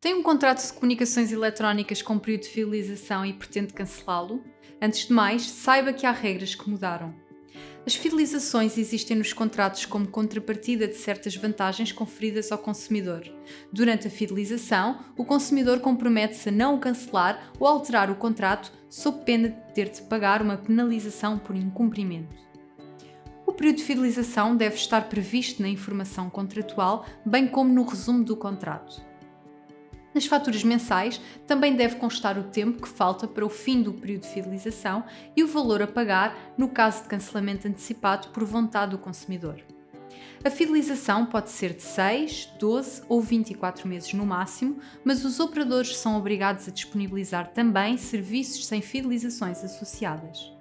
Tem um contrato de comunicações eletrónicas com período de fidelização e pretende cancelá-lo? Antes de mais, saiba que há regras que mudaram. As fidelizações existem nos contratos como contrapartida de certas vantagens conferidas ao consumidor. Durante a fidelização, o consumidor compromete-se a não o cancelar ou alterar o contrato sob pena de ter de pagar uma penalização por incumprimento. O período de fidelização deve estar previsto na informação contratual, bem como no resumo do contrato. Nas faturas mensais, também deve constar o tempo que falta para o fim do período de fidelização e o valor a pagar no caso de cancelamento antecipado por vontade do consumidor. A fidelização pode ser de 6, 12 ou 24 meses no máximo, mas os operadores são obrigados a disponibilizar também serviços sem fidelizações associadas.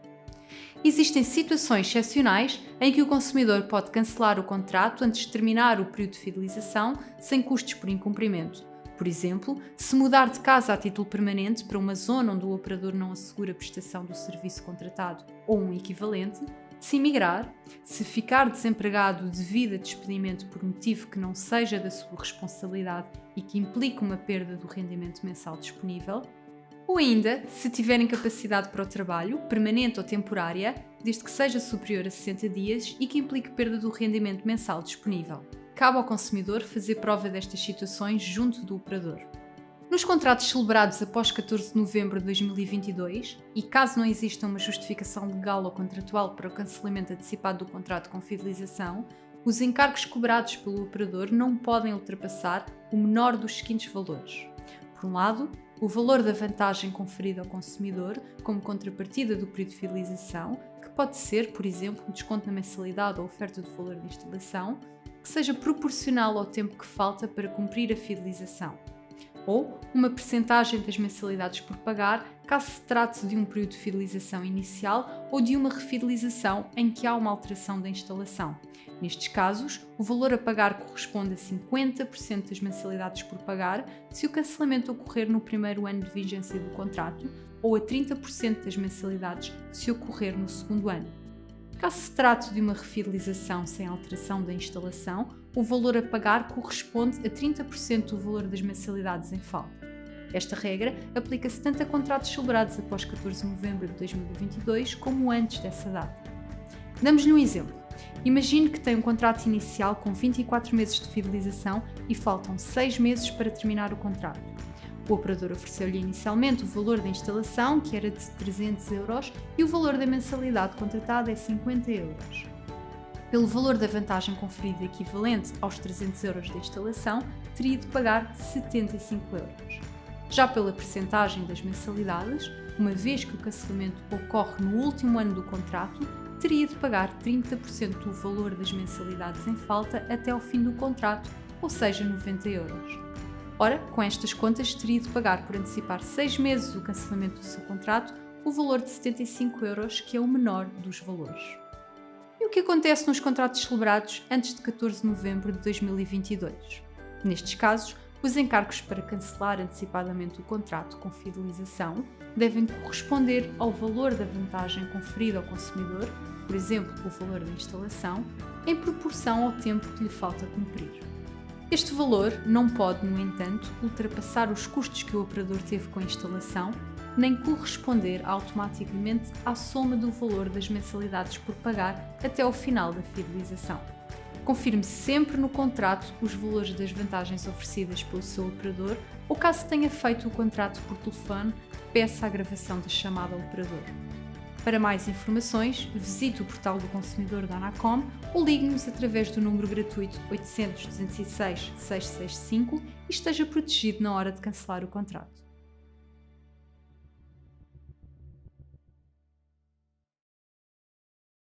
Existem situações excepcionais em que o consumidor pode cancelar o contrato antes de terminar o período de fidelização sem custos por incumprimento. Por exemplo, se mudar de casa a título permanente para uma zona onde o operador não assegura a prestação do serviço contratado ou um equivalente, se emigrar, se ficar desempregado devido a despedimento por motivo que não seja da sua responsabilidade e que implique uma perda do rendimento mensal disponível, ou ainda, se tiver incapacidade para o trabalho, permanente ou temporária, desde que seja superior a 60 dias e que implique perda do rendimento mensal disponível. Cabe ao consumidor fazer prova destas situações junto do operador. Nos contratos celebrados após 14 de novembro de 2022, e caso não exista uma justificação legal ou contratual para o cancelamento antecipado do contrato com fidelização, os encargos cobrados pelo operador não podem ultrapassar o menor dos seguintes valores. Por um lado, o valor da vantagem conferida ao consumidor como contrapartida do período de fidelização, que pode ser, por exemplo, um desconto na mensalidade ou oferta de valor de instalação, que seja proporcional ao tempo que falta para cumprir a fidelização, ou uma percentagem das mensalidades por pagar, caso se trate de um período de fidelização inicial ou de uma refidelização em que há uma alteração da instalação. Nestes casos, o valor a pagar corresponde a 50% das mensalidades por pagar se o cancelamento ocorrer no primeiro ano de vigência do contrato ou a 30% das mensalidades se ocorrer no segundo ano. Caso se trate de uma refidelização sem alteração da instalação, o valor a pagar corresponde a 30% do valor das mensalidades em falta. Esta regra aplica-se tanto a contratos celebrados após 14 de novembro de 2022 como antes dessa data. Damos-lhe um exemplo. Imagine que tem um contrato inicial com 24 meses de fidelização e faltam 6 meses para terminar o contrato. O operador ofereceu-lhe inicialmente o valor da instalação, que era de 300 euros, e o valor da mensalidade contratada é 50 euros. Pelo valor da vantagem conferida equivalente aos 300 euros da instalação, teria de pagar 75 euros. Já pela percentagem das mensalidades, uma vez que o cancelamento ocorre no último ano do contrato, teria de pagar 30% do valor das mensalidades em falta até ao fim do contrato, ou seja, 90 euros. Ora, com estas contas, teria de pagar por antecipar 6 meses o cancelamento do seu contrato o valor de 75 euros, que é o menor dos valores. E o que acontece nos contratos celebrados antes de 14 de novembro de 2022? Nestes casos, os encargos para cancelar antecipadamente o contrato com fidelização devem corresponder ao valor da vantagem conferida ao consumidor, por exemplo, o valor da instalação, em proporção ao tempo que lhe falta cumprir. Este valor não pode, no entanto, ultrapassar os custos que o operador teve com a instalação, nem corresponder automaticamente à soma do valor das mensalidades por pagar até ao final da fidelização. Confirme sempre no contrato os valores das vantagens oferecidas pelo seu operador ou, caso tenha feito o contrato por telefone, peça a gravação da chamada ao operador. Para mais informações, visite o portal do consumidor da Anacom ou ligue-nos através do número gratuito 800 206 665 e esteja protegido na hora de cancelar o contrato.